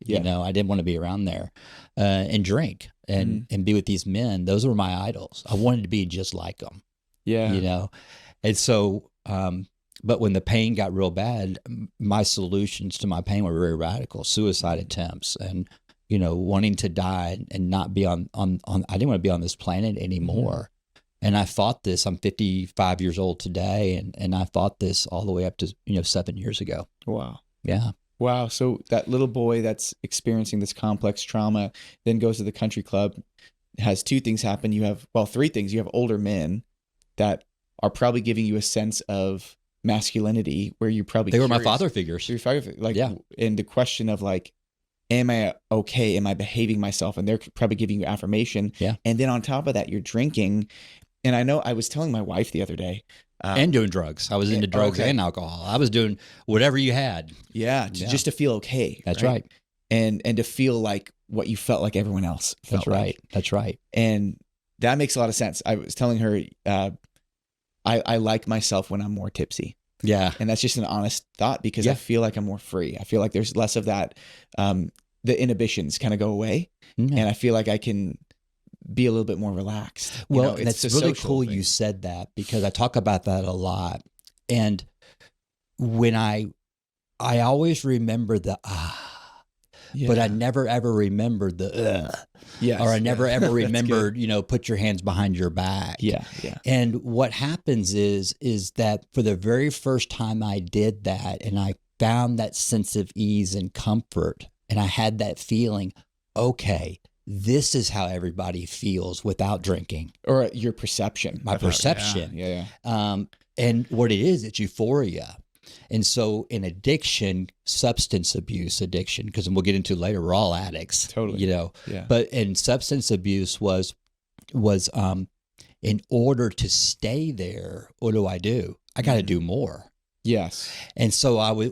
Yeah. You know, I didn't want to be around there and drink and be with these men. Those were my idols. I wanted to be just like them. Yeah. You know, and so, but when the pain got real bad, my solutions to my pain were very radical: suicide attempts and, you know, wanting to die and not be on. I didn't want to be on this planet anymore. And I fought this. I'm 55 years old today, and I fought this all the way up to, you know, 7 years ago. Wow. Yeah. Wow. So that little boy that's experiencing this complex trauma then goes to the country club, has two things happen. You have, well, three things. You have older men that are probably giving you a sense of masculinity where you're probably They were my curious. father figures. Your father, like, Yeah. and the question of like, am I okay? Am I behaving myself? And they're probably giving you affirmation. Yeah. And then on top of that, you're drinking. And I know I was telling my wife the other day. And doing drugs. I was into drugs and alcohol. I was doing whatever you had. Yeah, just to feel okay. That's right. And to feel like what you felt like everyone else felt. That's right. Like. That's right. And that makes a lot of sense. I was telling her, I like myself when I'm more tipsy. Yeah. And that's just an honest thought because I feel like I'm more free. I feel like there's less of that, the inhibitions kind of go away. And I feel like I can be a little bit more relaxed. Well, that's really cool you said that, because I talk about that a lot. And when I always remember the but I never ever remembered the yes, or I never ever remembered, you know, put your hands behind your back. Yeah. And what happens is that for the very first time I did that, and I found that sense of ease and comfort, and I had that feeling, okay, this is how everybody feels without drinking. Or your perception. My perception. Yeah. And what it is, it's euphoria. And so in addiction, substance abuse addiction, because we'll get into later, we're all addicts. Totally. You know. Yeah. But in substance abuse was in order to stay there, what do? I got to do more. Yes. And so I was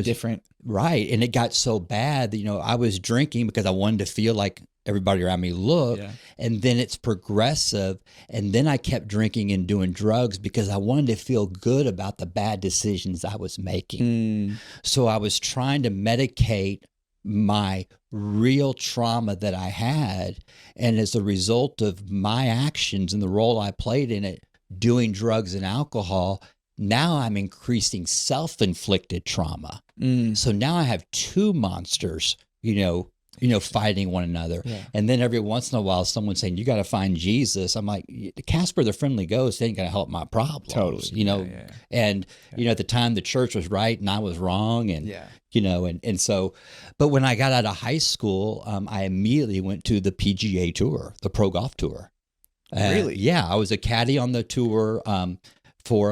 different. Right. And it got so bad that, you know, I was drinking because I wanted to feel like everybody around me looked. Yeah. And then it's progressive. And then I kept drinking and doing drugs because I wanted to feel good about the bad decisions I was making. So I was trying to medicate my real trauma that I had. And as a result of my actions and the role I played in it, doing drugs and alcohol, now I'm increasing self-inflicted trauma. So now I have two monsters, you know, fighting one another. Yeah. And then every once in a while, someone's saying, you got to find Jesus. I'm like, Casper the Friendly Ghost ain't going to help my problems. Totally. You know, and, you know, at the time the church was right and I was wrong. And, you know, and so, but when I got out of high school, I immediately went to the PGA Tour, the Pro Golf Tour. Really? Yeah. I was a caddy on the tour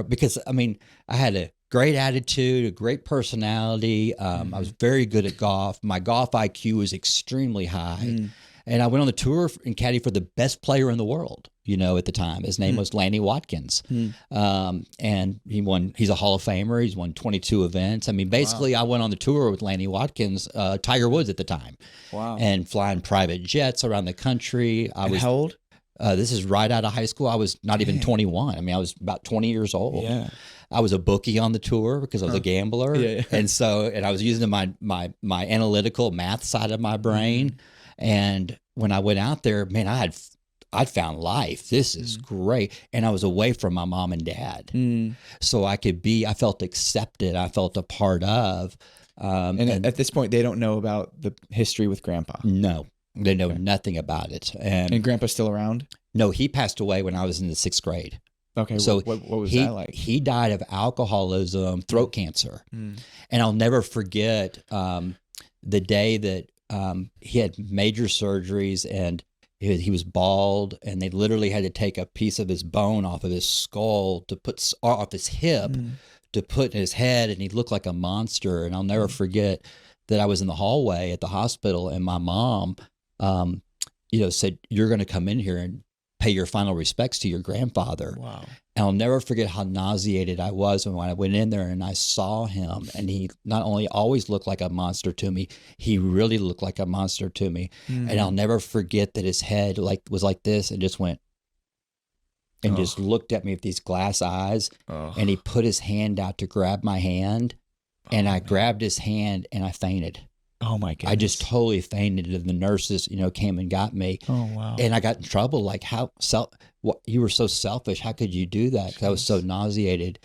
because, I mean, I had a great attitude, a great personality. I was very good at golf. My golf IQ was extremely high. And I went on the tour and caddy for the best player in the world, you know, at the time. His name was Lanny Watkins. And he's a Hall of Famer. He's won 22 events. I mean, basically, I went on the tour with Lanny Watkins, Tiger Woods at the time. Wow. And flying private jets around the country. How old? This is right out of high school. I was not even 21. I mean, I was about 20 years old. Yeah. I was a bookie on the tour because I was a gambler. And I was using my analytical math side of my brain. And when I went out there, man, I'd found life. This is great. And I was away from my mom and dad. So I felt accepted. I felt a part of. And at this point, they don't know about the history with Grandpa. No, they know nothing about it. And Grandpa's still around? No, he passed away when I was in the 6th grade. Okay, so what was that like? He died of alcoholism, throat cancer. And I'll never forget the day that he had major surgeries and he was bald, and they literally had to take a piece of his bone off of his skull to put off his hip to put in his head, and he looked like a monster. And I'll never forget that I was in the hallway at the hospital, and my mom, said, "You're going to come in here and pay your final respects to your grandfather." Wow. And I'll never forget how nauseated I was when I went in there and I saw him, and he not only always looked like a monster to me, he really looked like a monster to me. And I'll never forget that his head was like this and just went and just looked at me with these glass eyes. And he put his hand out to grab my hand, and I grabbed his hand and I fainted. Oh my I just goodness. totally fainted, and the nurses, came and got me, Oh wow. and I got in trouble. Like, what, you were so selfish. How could you do that? 'Cause I was so Jeez. nauseated.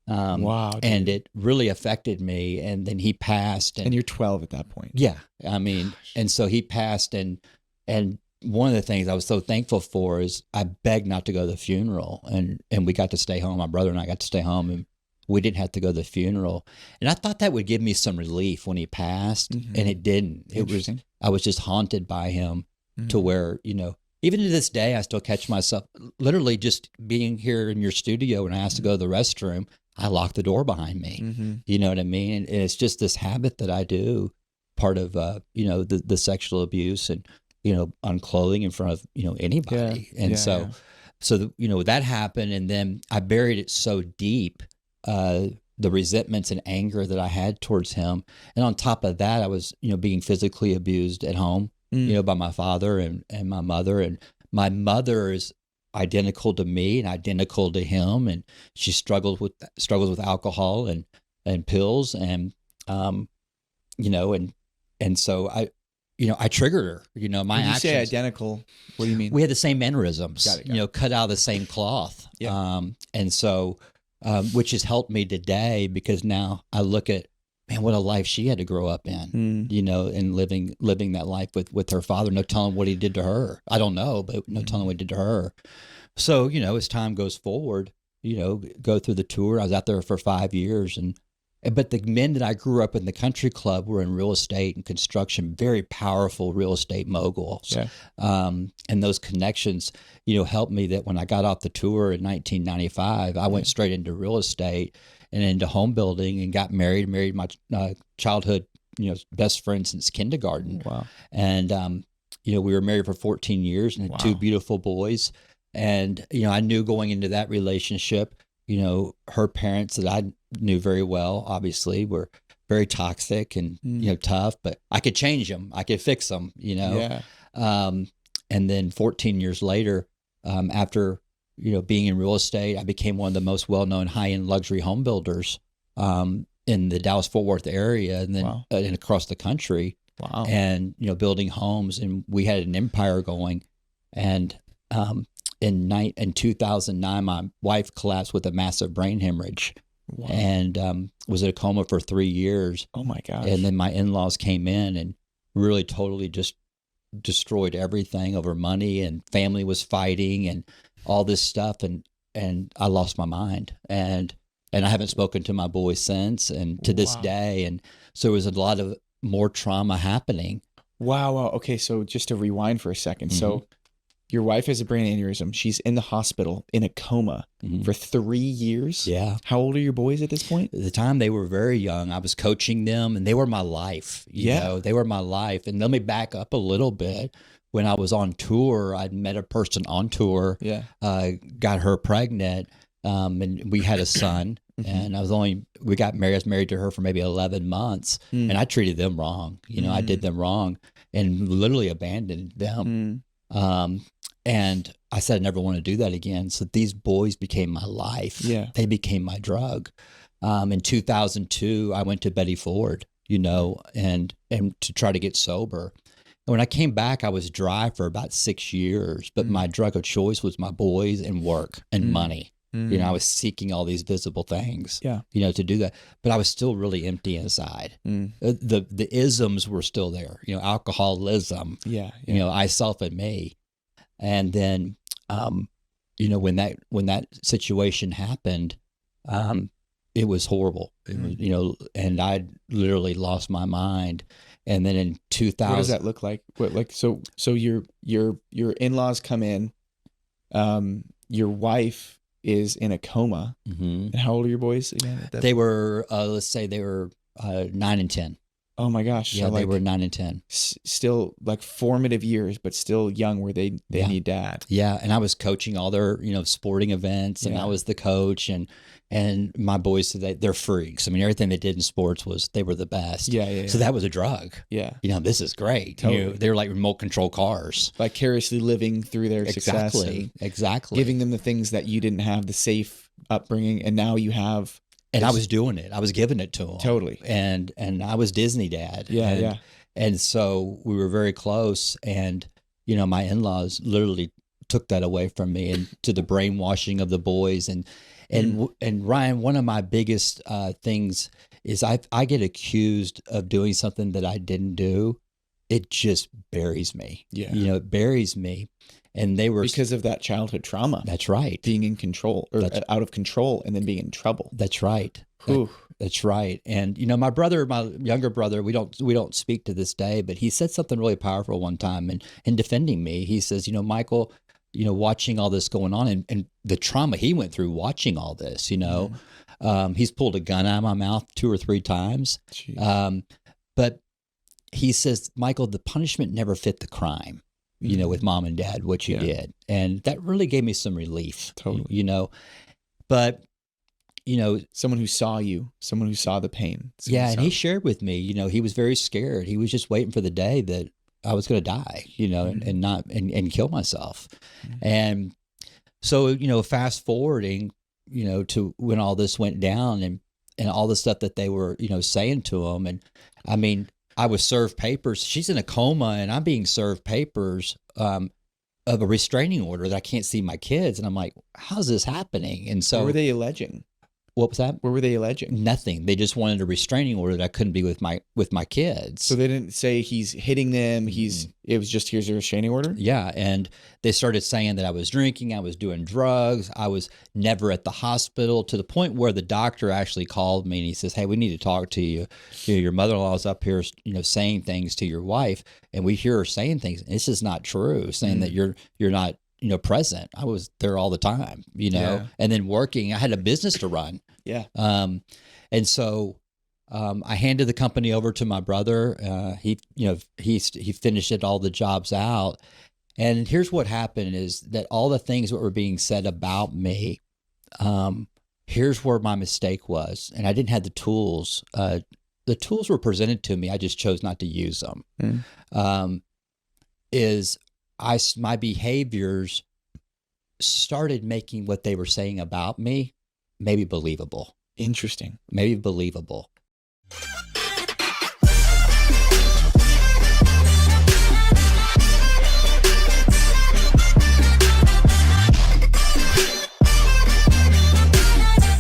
Wow, And dude. it really affected me. And then he passed, And and you're 12 at that point. yeah, I mean, Gosh. and so he passed, and one of the things I was so thankful for is I begged not to go to the funeral, and we got to stay home. My brother and I got to stay home, and we didn't have to go to the funeral. And I thought that would give me some relief when he passed, and it didn't. Interesting. I was just haunted by him to Mhm. where, even to this day, I still catch myself literally just being here in your studio when I asked to go to the restroom. I lock the door behind me. Mhm. You know what I mean? And it's just this habit that I do, part of, the sexual abuse and, on clothing in front of, Yeah. anybody. And Yeah. so, Yeah. that happened. And then I buried it so deep, the resentments and anger that I had towards him. And on top of that, I was, being physically abused at home, Mm. by my father and my mother. And my mother is identical to me and identical to him. And she struggles with alcohol and pills. And, you know, and, and so I triggered her, my When you say actions. identical, what do you mean? We had the same mannerisms, Got it. cut out of the same cloth. Yeah. And so, which has helped me today because now I look at, man, what a life she had to grow up in, and living that life with her father. No telling what he did to her. I don't know, but no telling what he did to her. So, as time goes forward, go through the tour. I was out there for 5 years, but the men that I grew up in the country club were in real estate and construction, very powerful real estate moguls. Yeah. And those connections, helped me that when I got off the tour in 1995, I went straight into real estate and into home building and got married my childhood, best friend since kindergarten. Wow. And, we were married for 14 years and had 2 beautiful boys. And, I knew going into that relationship, her parents that I knew very well, obviously, were very toxic and, tough, but I could change them. I could fix them, Yeah. And then 14 years later, after, being in real estate, I became one of the most well-known high-end luxury home builders in the Dallas-Fort Worth area and then and across the country. Wow. And, building homes. And we had an empire going. And in 2009, my wife collapsed with a massive brain hemorrhage. Wow. And was in a coma for 3 years. Oh my gosh. And then my in-laws came in and really totally just destroyed everything over money, and family was fighting and all this stuff. And I lost my mind. And I haven't spoken to my boys since, and to this day. And so there was a lot of more trauma happening. Wow. Okay. So just to rewind for a second. So your wife has a brain aneurysm. She's in the hospital in a coma for 3 years. Yeah. How old are your boys at this point? At the time, they were very young. I was coaching them, and they were my life. You know, they were my life. And let me back up a little bit. When I was on tour, I'd met a person on tour, got her pregnant, and we had a son. And we got married. I was married to her for maybe 11 months, and I treated them wrong. I did them wrong and literally abandoned them. And I said, I never want to do that again. So these boys became my life. Yeah. They became my drug. In 2002, I went to Betty Ford, and to try to get sober. And when I came back, I was dry for about 6 years, but my drug of choice was my boys and work and money. I was seeking all these visible things, to do that, but I was still really empty inside. The isms were still there, alcoholism, I, self, and me. And then, when that situation happened, it was horrible. It was, and I literally lost my mind. And then in 2000, what does that look like? So your in-laws come in, your wife is in a coma. And how old are your boys again? They were, let's say they were 9 and 10. Oh my gosh. Yeah, so they were 9 and 10. Still like formative years, but still young where they need dad. Yeah. And I was coaching all their, sporting events, and I was the coach, and my boys said they're freaks. I mean, everything they did in sports they were the best. Yeah. So that was a drug. Yeah. This is great. Totally. They were like remote control cars. Vicariously living through their success. Exactly. Giving them the things that you didn't have, the safe upbringing, and now you have. And I was doing it. I was giving it to them. Totally. And I was Disney dad. Yeah. And so we were very close, and my in-laws literally took that away from me, and to the brainwashing of the boys. And Ryan, one of my biggest things is I get accused of doing something that I didn't do. It just buries me. Yeah. It buries me. And they were because of that childhood trauma. That's right. Being in control or out of control and then being in trouble. That's right. Ooh. That's right. And my younger brother, we don't speak to this day, but he said something really powerful one time, and in defending me, he says, Michael, watching all this going on, and the trauma he went through watching all this, he's pulled a gun out of my mouth 2 or 3 times. But he says, Michael, the punishment never fit the crime, with mom and dad, what you did. And that really gave me some relief. Totally. But someone who saw you, someone who saw the pain. And he shared with me, he was very scared. He was just waiting for the day that I was going to die, and kill myself. And so, fast forwarding, to when all this went down and all the stuff that they were, saying to him. And I mean, I was served papers. She's in a coma, and I'm being served papers of a restraining order that I can't see my kids. And I'm like, how's this happening? And so, what were they alleging? What was that? What were they alleging? Nothing. They just wanted a restraining order that I couldn't be with my kids. So they didn't say he's hitting them. It was just, here's a restraining order. Yeah. And they started saying that I was drinking, I was doing drugs, I was never at the hospital, to the point where the doctor actually called me and he says, hey, we need to talk to you. Your mother-in-law is up here, saying things to your wife, and we hear her saying things. This is not true, saying that you're not, present. I was there all the time, and then working. I had a business to run. Yeah. And so I handed the company over to my brother. He finished all the jobs out. And here's what happened is that all the things that were being said about me, here's where my mistake was. And I didn't have the tools. The tools were presented to me. I just chose not to use them. My behaviors started making what they were saying about me maybe believable. Interesting. Maybe believable.